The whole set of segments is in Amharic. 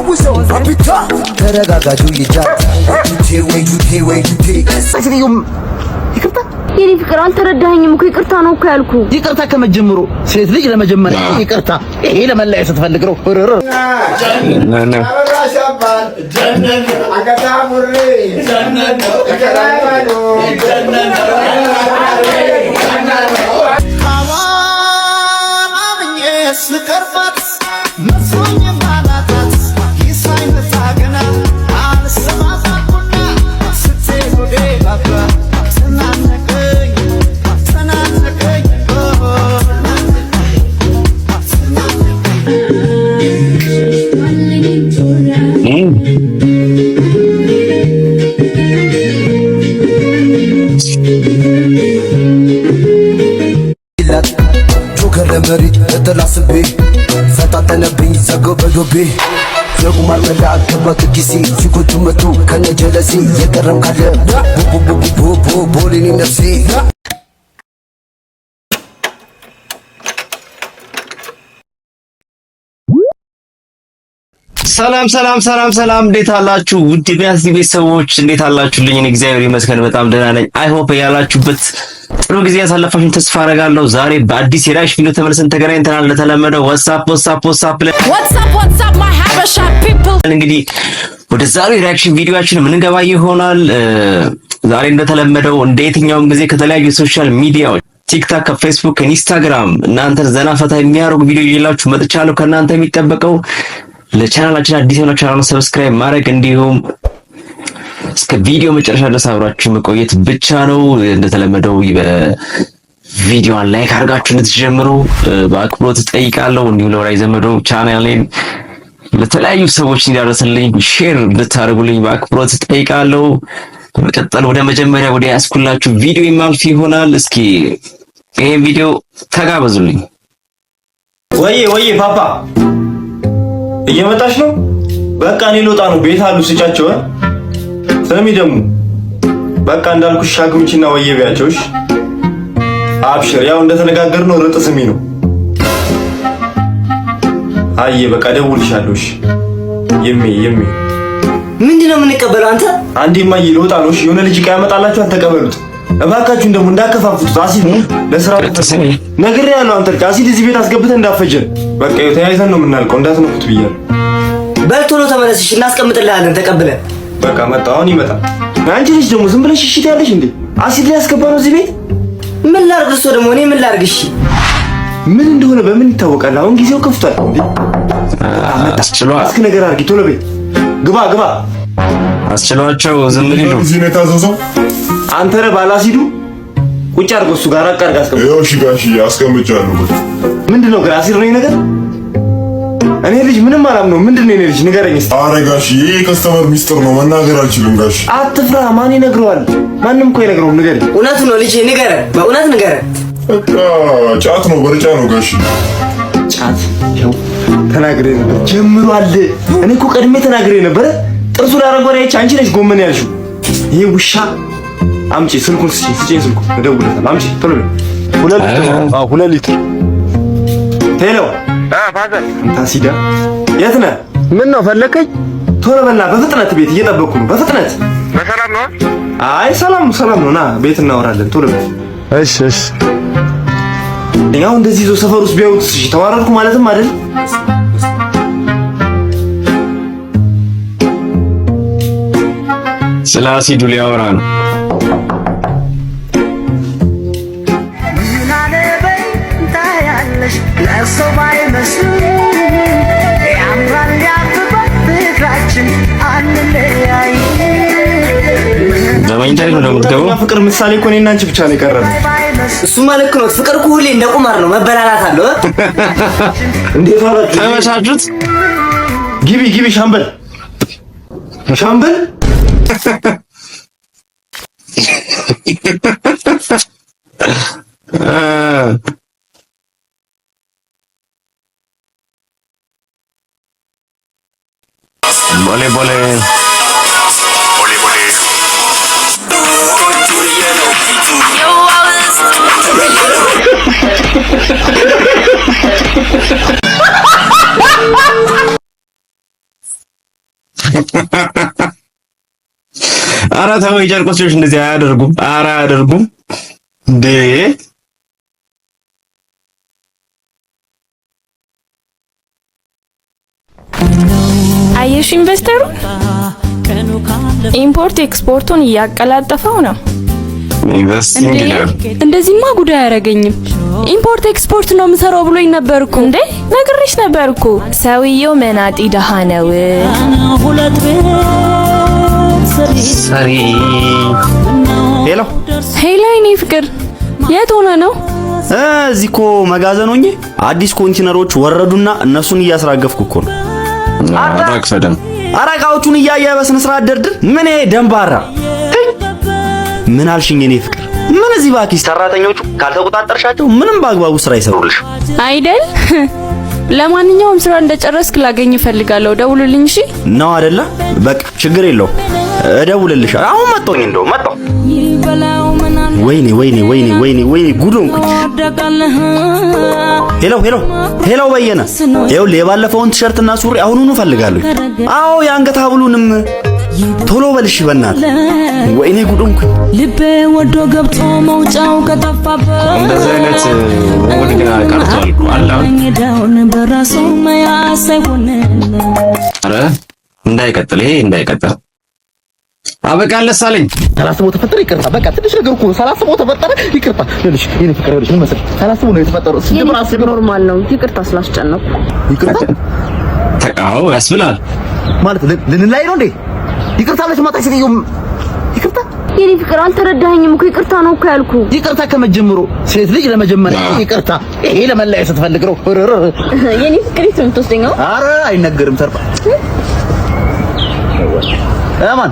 ላስታውሰው አቢታ ተረጋጋጁ ይጃ አስሪውም ይቅርታ የኔ ፍቅር አልተረዳኸኝም እኮ ይቅርታ ነው እኮ ያልኩ። ይቅርታ ከመጀመሩ ሴት ልጅ ለመጀመሪያ ይቅርታ ይሄ ለመለያየት ስትፈልግ ነው። መሪድ ተላስቤ ፈታተነብኝ ዘገበዶቤ የቁማር መላ ገባክ ጊዜ ሲጎቱ መቱ ከነጀለሴ የቀረም ካለ ቦሌኒ ነፍሴ ሰላም ሰላም ሰላም ሰላም፣ እንዴት አላችሁ? ውድ ቢያንስ ቤተሰቦች እንዴት አላችሁልኝ? እኔ እግዚአብሔር ይመስገን በጣም ደህና ነኝ። አይ ሆፕ ያላችሁበት ጥሩ ጊዜ ያሳለፋችሁን ተስፋ አደርጋለሁ። ዛሬ በአዲስ የሪአክሽን ቪዲዮ ተመልሰን ተገናኝተናል። ለተለመደው ዋትስአፕ ማይ ሀበሻ ፒፕል እንግዲህ ወደ ዛሬው የሪአክሽን ቪዲዮአችን ምን ገባ ይሆናል። ዛሬ እንደተለመደው እንደ የትኛውም ጊዜ ከተለያዩ ሶሻል ሚዲያዎች ቲክቶክ፣ ከፌስቡክ፣ ከኢንስታግራም እናንተን ዘና ፈታ የሚያደርጉ ቪዲዮ ይዤላችሁ መጥቻለሁ። ከእናንተ የሚጠበቀው ለቻናላችን አዲስ የሆናችሁ ቻናሉን ሰብስክራይብ ማድረግ እንዲሁም እስከ ቪዲዮ መጨረሻ ድረስ አብራችሁ መቆየት ብቻ ነው። እንደተለመደው በቪዲዮውን ላይክ አድርጋችሁ እንድትጀምሩ በአክብሮት እጠይቃለሁ። እንዲሁም ለወዳጅ ዘመዶ ቻናሌን ለተለያዩ ሰዎች እንዲደርስልኝ ሼር እንድታደርጉልኝ በአክብሮት እጠይቃለሁ። በመቀጠል ወደ መጀመሪያ ወደ ያስኩላችሁ ቪዲዮ የማልፍ ይሆናል። እስኪ ይሄን ቪዲዮ ተጋበዙልኝ። ወይ ፓፓ እየመጣሽ ነው? በቃ እኔ ልወጣ ነው። ቤት አሉ ስጫቸው። ስሚ ደግሞ በቃ እንዳልኩሽ ሻግምቺና ወየ ቢያቸውሽ። አብሽር፣ ያው እንደተነጋገርነው ርጥ ስሚ ነው። አየ በቃ ደውልሻለሁ። የሚ ምንድነው የምንቀበለው? አንዴማ ልወጣ ነው። እሺ የሆነ ልጅ ያመጣላችሁ አትቀበሉት እባካችሁ። ደግሞ እንዳከፋፍቱት አሲድ ለስራ ነገር ያለው አንተ አሲድ እዚህ ቤት አስገብተን እንዳፈጀን በቃ ተያይዘን ነው የምናልቀው። እንዳትነኩት ብያለሁ። በልቶ ነው ተመለስሽ፣ እናስቀምጥልሃለን ተቀብለን። በቃ መጣ፣ አሁን ይመጣል። አንቺ ልጅ ደግሞ ዝም ብለሽ እሺ ትያለሽ እንዴ? አሲድ ላይ ያስገባ ነው እዚህ ቤት። ምን ላድርግ? እሱ ደግሞ እኔ ምን ላድርግ? እሺ ምን እንደሆነ በምን ይታወቃል? አሁን ጊዜው ከፍቷል እንዴ? እስኪ ነገር አድርጊ፣ ቶሎ ቤት ግባ። አስችሏቸው ዝም ሊሉ እዚህ ነው የታዘዘው። አንተ ነህ ባላሲዱ ቁጭ አድርገው እሱ ጋር አቃርጋ አስቀምጥ። እሺ ጋሺ አስቀምጫለሁ። ምንድነው ግን አሲድ ነው ነገር? እኔ ልጅ ምንም አላምነው። ምንድነው የኔ ልጅ ንገረኝ እስቲ። ኧረ ጋሺ ይሄ ከስተመር ሚስጥር ነው መናገር አልችልም ጋሺ። አትፍራ። ማን ይነግረዋል? ማንም እኮ ይነግረውም። ንገረኝ። እውነት ነው ልጅ ንገረን፣ በእውነት ንገረን። በቃ ጫት ነው በርጫ ነው ጋሺ። ጫት ይኸው ተናግሬ ነበር ጀምሯል። እኔ እኮ ቀድሜ ተናግሬ ነበር። ጥርሱ ላረጓሪ አይቼ አንቺ ነሽ ጎመን ያልሽው። ይሄ ውሻ አምጪ ስልኩን ስጪኝ ስልኩን እደውልለታለሁ። አምጪ ቶሎ በል። 2 ሊትር ሄሎ ፋዘር ታሲዳ የት ነህ? ምን ነው ፈለከኝ? ቶሎ በልና በፍጥነት ቤት እየጠበቅኩ ነው። በፍጥነት በሰላም ነው? አይ ሰላም ነው። ና ቤት እናወራለን። ቶሎ በል። እሺ ያው እንደዚህ ይዞ ሰፈር ውስጥ ቢያዩት እሺ ተዋረድኩ ማለትም አይደል? ስለ አሲዱ ሊያወራ ነው። በመኝታ ነው የምትገባው። ፍቅር ምሳሌ እኮ እኔና አንቺ ብቻ ነው የቀረበው። እሱማ ልክ ነው። ፍቅር እኮ ሁሌ እንደ ቁማር ነው፣ መበላላት አለው። እንዴት አላችሁ? ተመቻቹት። ግቢ ሻምበል ቦሌ ኧረ ተው የጨርቆስ ልጆች እንደዚህ አያደርጉም። ኧረ አያደርጉም እንዴ! አየሽ ኢንቨስተሩ ኢምፖርት ኤክስፖርቱን እያቀላጠፈው ነው። ኢንቨስቲንግ ይላል። እንደዚህማ ጉዳይ አያረገኝም። ኢምፖርት ኤክስፖርት ነው የምሰራው ብሎኝ ነበርኩ። እንዴ ነግሬሽ ነበርኩ። ሰውየው መናጢ ደሃ ነው። ሰሪ ሄሎ ሄሎ፣ የኔ ፍቅር የት ሆነ ነው? እዚህ እኮ መጋዘን ሆኜ አዲስ ኮንቲነሮች ወረዱና እነሱን እያስራገፍኩ እኮ ነው። አራክፈደም አራቃዎቹን እያየ በስነ ስርዓት ደርድር። ምን ይሄ ደንባራ? ምን አልሽኝ የኔ ፍቅር? ምን እዚህ ባኪስ ሰራተኞቹ ካልተቆጣጠርሻቸው ምንም በአግባቡ ስራ ይሰሩልሽ አይደል? ለማንኛውም ስራ እንደጨረስክ ላገኝ እፈልጋለሁ። ደውልልኝ እሺ? ነው አይደለ? በቃ ችግር የለው እደውልልሻለሁ። አሁን መጣሁኝ እንደው መጣሁ። ወይኔ ወይኔ ወይኔ ወይኔ ወይኔ ጉዶንኩ። ሄሎ በየነ፣ ይኸውልህ የባለፈውን ቲሸርትና ሱሪ አሁኑኑ እፈልጋለሁ። አዎ የአንገት ሐብሉንም ቶሎ በልሽ በእናትህ። ወይኔ ጉዶንኩ። ልቤ ወዶ ገብቶ መውጫው ከጠፋበት እንደዚህ አይነት ወድጋ ቀርቷል አላህ በራሱ ማያሳይሆነ። አረ እንዳይቀጥል ይሄ እንዳይቀጥል። አበቃለህ ሳለኝ ሳላስበው ተፈጠረ። ይቅርታ በቃ ትንሽ ነገር እኮ ሳላስበው ተፈጠረ። ይቅርታ ልልሽ የኔ ፍቅር ልልሽ ምን መሰለሽ ሳላስበው ነው የተፈጠረው። ሲጀምር አስብ ኖርማል ነው። ይቅርታ ስላስጨነቁ ይቅርታ ተቃው ያስብላል ማለት ልንላይ ነው እንዴ? ይቅርታ ብለሽ ማጣሽ ሲገው ይቅርታ የኔ ፍቅር አልተረዳኸኝም እኮ ይቅርታ ነው እኮ ያልኩ። ይቅርታ ከመጀመሩ ሴት ልጅ ለመጀመሪያ ይቅርታ ይሄ ለመለያየት ስትፈልግ ነው። የኔ ፍቅር ይስም ተወስደኛው። አረ አይነገርም ተርባ አማን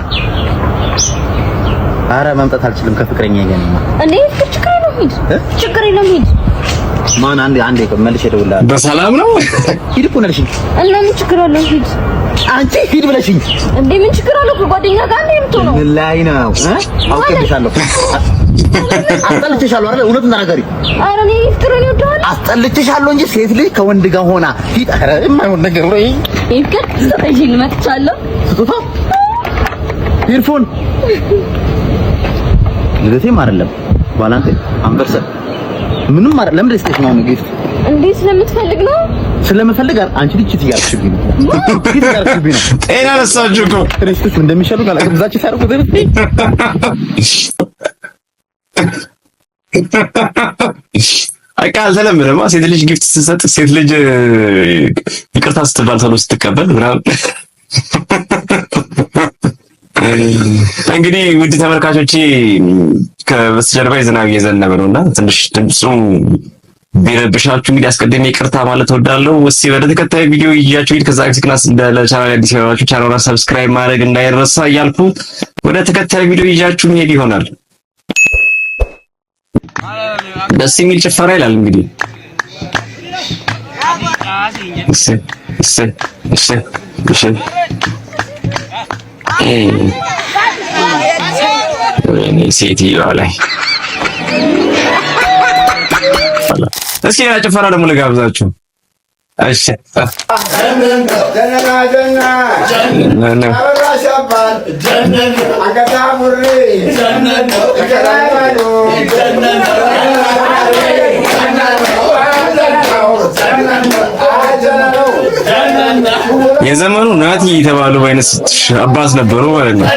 አረ መምጣት አልችልም ከፍቅረኛ ጋር ነው እንዴ? ችግር የለውም ሂድ፣ ችግር የለውም ሂድ። ማን አንዴ መልሼ እደውልልሃለሁ። በሰላም ነው ሂድ እኮ ነልሽኝ እና ምን ችግር አለው? ሂድ አንቺ ሂድ ብለሽኝ እንዴ? ምን ችግር አለው? ከጓደኛ ጋር እንዴ የምትሆነው ላይ ነው። አውቄብሻለሁ፣ አስጠልቼሻለሁ አይደል? እውነቱን ተናገሪ። ኧረ እኔ ፍቅርን ይወደዋል። አስጠልቼሻለሁ እንጂ ሴት ልጅ ከወንድ ጋር ሆና ሂድ። ኧረ የማይሆን ነገር ነው ይሄ። ይፍቅር ስጠይኝ ልመጥቻለሁ። ስጦታ ኢርፎን ልደቴም አይደለም ባላንቴ አንበርሰ ምንም አይደለም። ለምን ደስተሽ ነው ጊፍት እንዴ? ስለምትፈልግ ነው? ስለምፈልግ አንቺ ልጅ ትያርሽብኝ ነው ትያርሽብኝ ነው። ጤና ነሳችሁ እኮ ክርስቶስ እንደሚሻሉ ካላቀም ዛች ሳርኩ ዘር አቃ አልተለመደም። ሴት ልጅ ጊፍት ስትሰጥ ሴት ልጅ ይቅርታ ስትባል ተሎ ስትቀበል ምናምን። እንግዲህ ውድ ተመልካቾቼ ከበስተጀርባ ዝናብ እየዘነበ ነውና ትንሽ ድምፁ ቢረብሻችሁ እንግዲህ አስቀድሜ ይቅርታ ማለት እወዳለሁ። እስኪ ወደ ተከታይ ቪዲዮ ይያችሁ እንግዲህ ከዛ ግስክናስ ለቻናል አዲስ የሆናችሁ ቻናሉን ሰብስክራይብ ማድረግ እንዳይረሳ እያልኩ ወደ ተከታይ ቪዲዮ ይያችሁ መሄድ ይሆናል። ደስ የሚል ጭፈራ ይላል እንግዲህ ሴትዮዋ ላይ እስኪ ያ ጭፈራ ደግሞ ልጋብዛችሁ። እሺ የዘመኑ ናቲ የተባሉ አይነት አባስ ነበሩ ማለት ነው።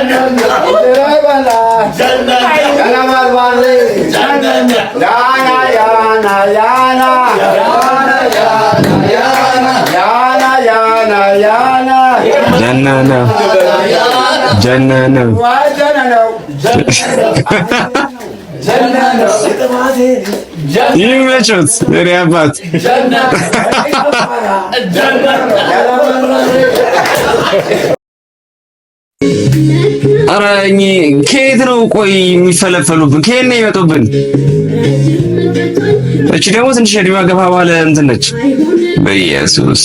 ጀነነ ይመችዎት የኔ አባት። ኧረ ከየት ነው ቆይ የሚፈለፈሉብን? ከየት ነው ይመጡብን? እቺ ደግሞ ትንሽ እድሜዋ ገፋ ባለ እንትን ነች። በኢየሱስ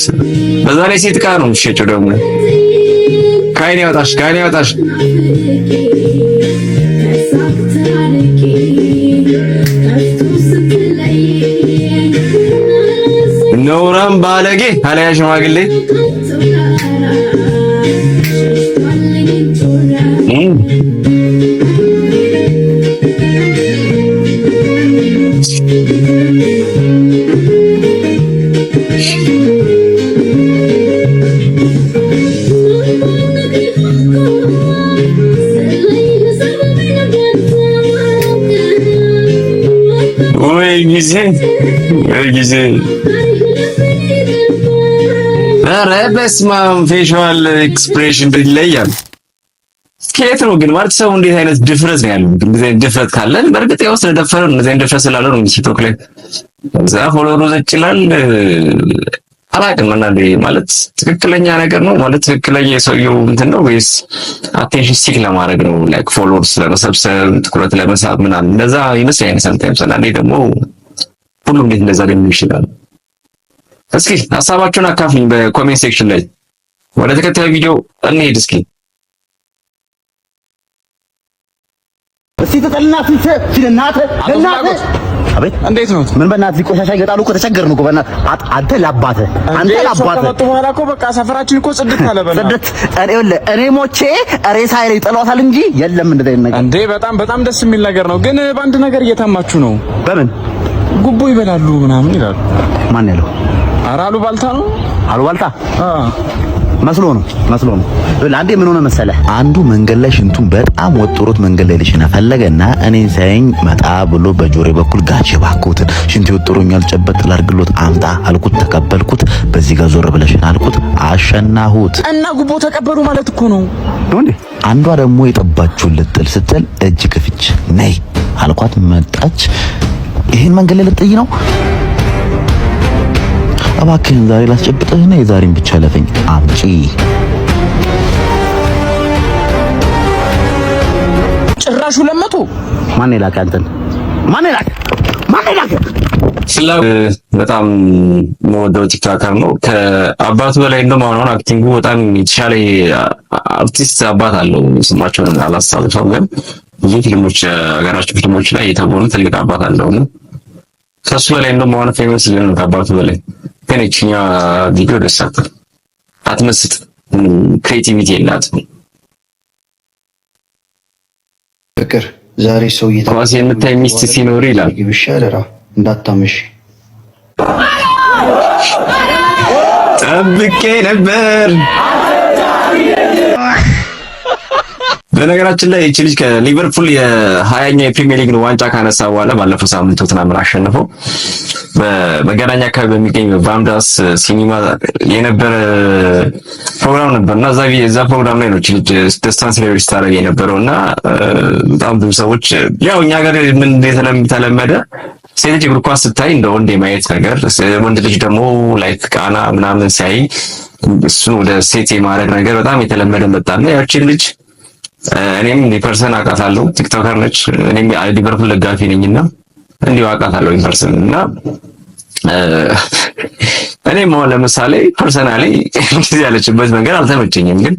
በዛ ላይ ሴት ዕቃ ነው የምትሸጪው ደግሞ። ከዓይኔ ያወጣሽ ከዓይኔ ያወጣሽ። ነውራም ባለጌ አለያ ሽማግሌ ጊዜ ኧረ በስመ አብ ፌሻል ኤክስፕሬሽን ይለያል። ከየት ነው ግን ማለት ሰው እንዴት አይነት ድፍረት ነው ያለው? እንደዚህ አይነት ድፍረት ካለን በእርግጥ ያው ስለደፈረ እንደዚህ አይነት ድፍረት ስላለው ነው ቲክቶክ ላይ እዛ ፎሎወሩ ዘጭላል አላውቅም። እና ማለት ትክክለኛ ነገር ነው ማለት ትክክለኛ የሰውየው እንትን ነው ወይስ አቴንሽን ሲክ ለማድረግ ነው? ላይክ ፎሎወርስ ለመሰብሰብ ትኩረት ለመሳብ ምናምን እንደዛ ይመስለኛል። ሰምታይምስ እና ደግሞ ሁሉም እንዴት እንደዛ ሊሆን ይችላል? እስኪ ሐሳባችሁን አካፍሉኝ በኮሜንት ሴክሽን ላይ። ወደ ተከታዩ ቪዲዮ እንሂድ እስኪ። እስቲ ተጠልናት ለናተ አቤት እንዴት ነው? ምን በእናትህ ቆሻሻ ይገጣሉ እኮ ተቸገርን እኮ በእናትህ አንተ ለአባትህ ከመጡ በኋላ እኮ በቃ ሰፈራችን እኮ ጽድት አለ በእናትህ ጽድት። እኔ ሞቼ ሬሳ ላይ ጥሏታል እንጂ የለም እንደዚህ ነገር እንዴ። በጣም ደስ የሚል ነገር ነው። ግን በአንድ ነገር እየታማችሁ ነው። በምን ጉቦ ይበላሉ ምናምን ይላሉ። ማን ያለው? ኧረ አሉባልታ ነው አሉባልታ መስሎ ነው። ለአንዴ ምን ሆነ መሰለህ? አንዱ መንገድ ላይ ሽንቱን በጣም ወጥሮት መንገድ ላይ ልሽና ፈለገና እኔን ሳይኝ መጣ ብሎ በጆሬ በኩል ጋቼ ባኩትን ሽንቱ ወጥሮኛል ጨበጥ ላርግሎት አምጣ አልኩት፣ ተቀበልኩት። በዚህ ጋር ዞር ብለሽና አልኩት፣ አሸናሁት እና ጉቦ ተቀበሉ ማለት እኮ ነው እንዴ? አንዷ ደግሞ የጠባችውን ልጥል ስትል እጅ ክፍች ነይ አልኳት። መጣች። ይሄን መንገድ ላይ ልጥይ ነው እባክህን ዛሬ ላስጨብጥህና የዛሬን ብቻ ለፈኝ አምጪ። ጭራሹ ለመቶ ማን ይላክ አንተን? ማን ይላክ? በጣም የምወደው ቲክቶከር ነው። ከአባቱ በላይ እንደውም አሁን አክቲንጉ በጣም የተሻለ አርቲስት አባት አለው። ስማቸውን አላስታውሰውም፣ ግን ብዙ ፊልሞች ሀገራችን ፊልሞች ላይ የተወኑ ትልቅ አባት አለው ነው። ከሱ በላይ እንደውም አሁን ፌመስ ነው ከአባቱ በላይ። ግን እቺኛ ቪዲዮ ደስ አትመስጥ፣ ክሬቲቪቲ የላትም። ፍቅር ዛሬ ሰው ኳስ የምታይ ሚስት ሲኖር ይላል ይብሻለራ እንዳታመሽ ጠብቄ ነበር። በነገራችን ላይ እቺ ልጅ ከሊቨርፑል የ20ኛ የፕሪሚየር ሊግ ዋንጫ ካነሳ በኋላ ባለፈው ሳምንት ቶተንሃምን አሸንፈው በመገናኛ አካባቢ በሚገኝ በባምዳስ ሲኒማ የነበረ ፕሮግራም ነበርና እዛ ፕሮግራም ላይ ነው እቺ ልጅ ደስታን ሴሌብሬት ታደርግ የነበረውና በጣም ብዙ ሰዎች ያው እኛ ጋር ምን እንደተለመደ ሴት ልጅ እግር ኳስ ስታይ እንደ ወንድ የማየት ነገር፣ ወንድ ልጅ ደግሞ ላይክ ቃና ምናምን ሲያይ እሱን ወደ ሴት የማድረግ ነገር በጣም የተለመደ መጣና ያቺ ልጅ እኔም ፐርሰን አውቃታለሁ። ቲክቶከር ነች። እኔም ሊቨርፑል ደጋፊ ነኝና እንዲሁ አውቃታለሁ ፐርሰን እና እኔም ለምሳሌ ፐርሰናሊ እንደዚህ ያለችበት መንገድ አልተመቸኝም። ግን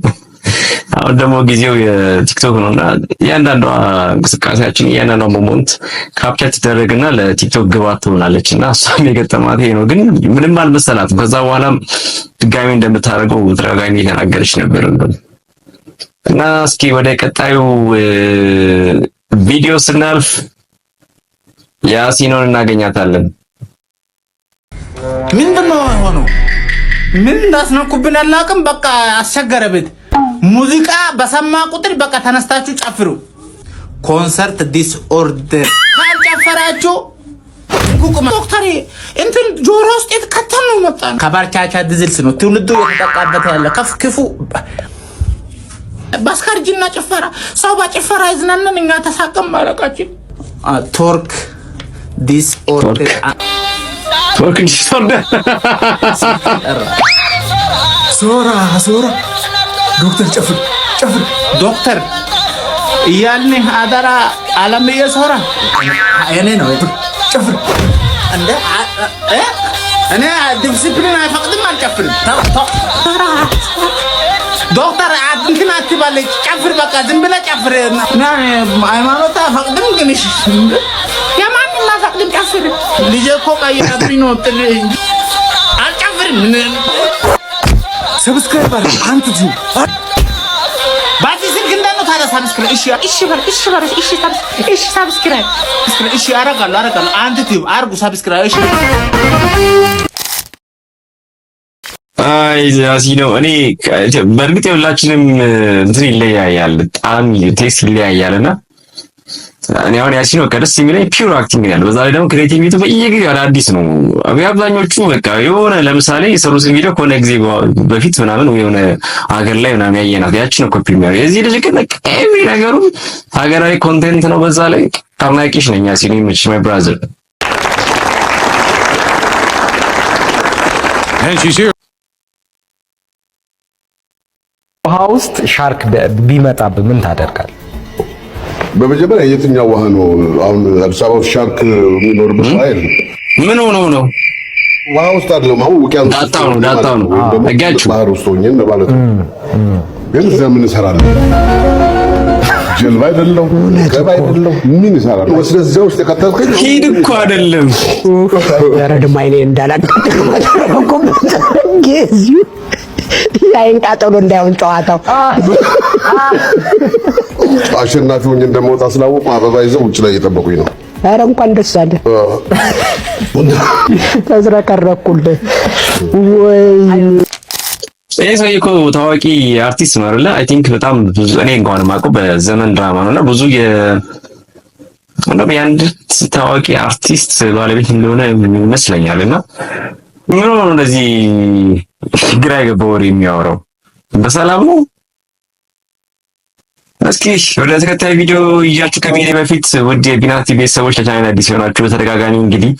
አሁን ደግሞ ጊዜው የቲክቶክ ነውና እያንዳንዷ እንቅስቃሴያችን እያንዳንዷ ሞመንት ካፕቸር ትደረግና ለቲክቶክ ግባት ትሆናለችና እሷም የገጠማት ይሄ ነው። ግን ምንም አልመሰላትም። ከዛ በኋላም ድጋሚ እንደምታደርገው ተደጋጋሚ እየተናገረች ነበር። እና እስኪ ወደ ቀጣዩ ቪዲዮ ስናልፍ ያሲኖን እናገኛታለን። ምንድነው የሆነው? ምን እንዳስነኩብን አላውቅም። በቃ አስቸገረብት። ሙዚቃ በሰማ ቁጥር በቃ ተነስታችሁ ጨፍሩ። ኮንሰርት ዲስ ኦርደር ካልጨፈራችሁ ዶክተር እንትን ጆሮ ውስጥ የተከተል ነው መጣ። ከባርቻቻ ድዝልስ ነው ትውልዱ የተጠቃበት ያለ ክፉ ባስካርጅና ጭፈራ ሰው በጭፈራ ይዝናናን። እኛ ተሳቀም ማለቃችን ቶርክ ዲስ ኦርደር ሶራ ዶክተር ጨፍር ዶክተር እያልን አደራ አለምዬ ሶራ እኔ ነው ጨፍር እንደ እኔ ዲሲፕሊን አይፈቅድም አልጨፍርም። ዶክተር እንትን አትበለኝ ጨፍር በቃ ዝም ብለህ ጨፍር። ሃይማኖት አይፈቅድም ግን እሺ የማንም አይፈቅድም ጨፍር። ልጄ እኮ ቀይራብኝ ነው አልጨፍርም። ሰብስክራይብ አድርግ አንተ ባቲ ስልክ እንደት ነው ታዲያ ሰብስክራይብ እሺ አረጋለሁ አንተ ቲዩብ አርጉ ሰብስክራይብ እሺ። አይ ያሲኖ እኔ በእርግጥ የሁላችንም እንትን ይለያያል፣ ጣም ቴስት ይለያያልና እኔ አሁን ያሲኖ ከደስ የሚለኝ ፒውር አክቲንግ ያለው በዛ ላይ ደግሞ ክሬቲቪቲ በየጊዜው አዲስ ነው። አብዛኞቹ በቃ የሆነ ለምሳሌ የሰሩትን ቪዲዮ ከሆነ ጊዜ በፊት ምናምን ወይ የሆነ ሀገር ላይ ምናምን ያየናት ያቺ ነው ኮፒ የሚያደርገው። የዚህ ልጅ ግን በቃ ኤቭሪ ነገሩ ሀገራዊ ኮንቴንት ነው። በዛ ላይ አድናቂሽ ነኝ ያሲኖ ይመችሽ ማይ ብራዘር። ውሃ ውስጥ ሻርክ ቢመጣብህ ምን ታደርጋለህ? በመጀመሪያ የትኛው ውሃ ነው? አሁን አዲስ አበባ ውስጥ ሻርክ የሚኖርበት ውሃ የለም። ምን ሆኖ ነው? ውሃ ውስጥ አይደለም። አሁን ውቅያኖስ ዳጣው ነው አጋችሁ ባህር ውስጥ ሆኜ ማለት ነው። ግን እዛ ምን እሰራለሁ? ጀልባ አይደለም፣ ገባ አይደለም፣ ምን እሰራለሁ? ወስደህ ውስጥ የከተልከኝ ሂድ እኮ አይደለም። ያረድማ አይኔ እንዳላቀጥቅም አደረኩም ጌዚ ያይን ቃጠሎ እንዳይሆን ጨዋታው አሸናፊ ሆኜ እንደምወጣ ስላወቁ አበባ ይዘው ውጭ ላይ እየጠበቁኝ ነው። ኧረ እንኳን ደስ አለ። ተዝረከረኩልህ ወይ? ይሄ ሰውዬ እኮ ታዋቂ አርቲስት ነው አይደለ? አይ ቲንክ በጣም ብዙ እኔ እንኳን የማውቀው በዘመን ድራማ ነውና ብዙ የአንድ ታዋቂ አርቲስት ባለቤት እንደሆነ ይመስለኛልና ምን ነው እንደዚህ ግራ የገባው ወሬ የሚያወራው? በሰላም ነው? እስኪ ወደ ተከታይ ቪዲዮ ይያችሁ ከመሄዴ በፊት ውድ የቢናቲ ቤተሰቦች ለቻናል አዲስ የሆናችሁ በተደጋጋሚ እንግዲህ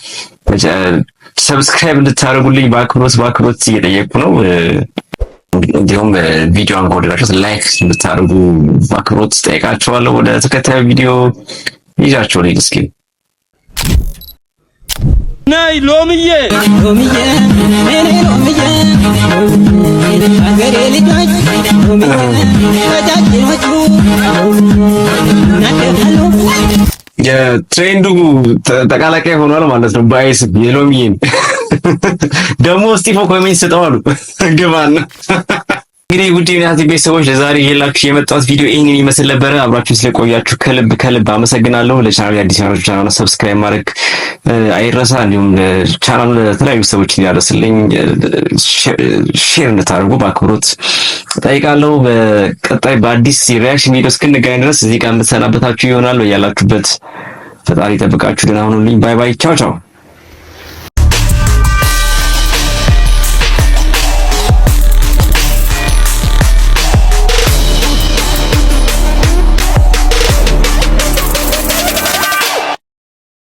ሰብስክራይብ እንድታደርጉልኝ በአክብሮት እየጠየቁ ነው። እንዲሁም ቪዲዮን ከወደዳችሁት ላይክ እንድታደርጉ በአክብሮት ጠይቃችኋለሁ። ወደ ተከታይ ቪዲዮ ይያችሁ ልኝ እስኪ ናይ ሎምዬ እኔ ሎምዬ አገሬ ልጆች ሎምዬ ተጫጭኖቹ ናደሃሉ የትሬንዱ ተቃላቃይ ሆኗል ማለት ነው። ባይስ የሎሚዬን ደግሞ ስቲፎ ኮሜንት ስጠዋሉ ግባና እንግዲህ ውድ የቢናቲ ቤተሰቦች ለዛሬ ይዤላችሁ የመጣሁት ቪዲዮ ይህንን ይመስል ነበረ። አብራችሁ ስለቆያችሁ ከልብ አመሰግናለሁ። ለቻናሉ አዲስ የሆናችሁ ቻናሉን ሰብስክራይብ ማድረግ አይረሳ። እንዲሁም ቻናሉ ለተለያዩ ሰዎች እንዲያደርስልኝ ሼር እንድታደርጉ በአክብሮት ጠይቃለሁ። በቀጣይ በአዲስ ሪያክሽን ቪዲዮ እስክንገናኝ ድረስ እዚህ ጋር የምትሰናበታችሁ ይሆናል። በያላችሁበት ፈጣሪ ይጠብቃችሁ። ደህና ሁኑልኝ። ባይ ባይ። ቻው ቻው።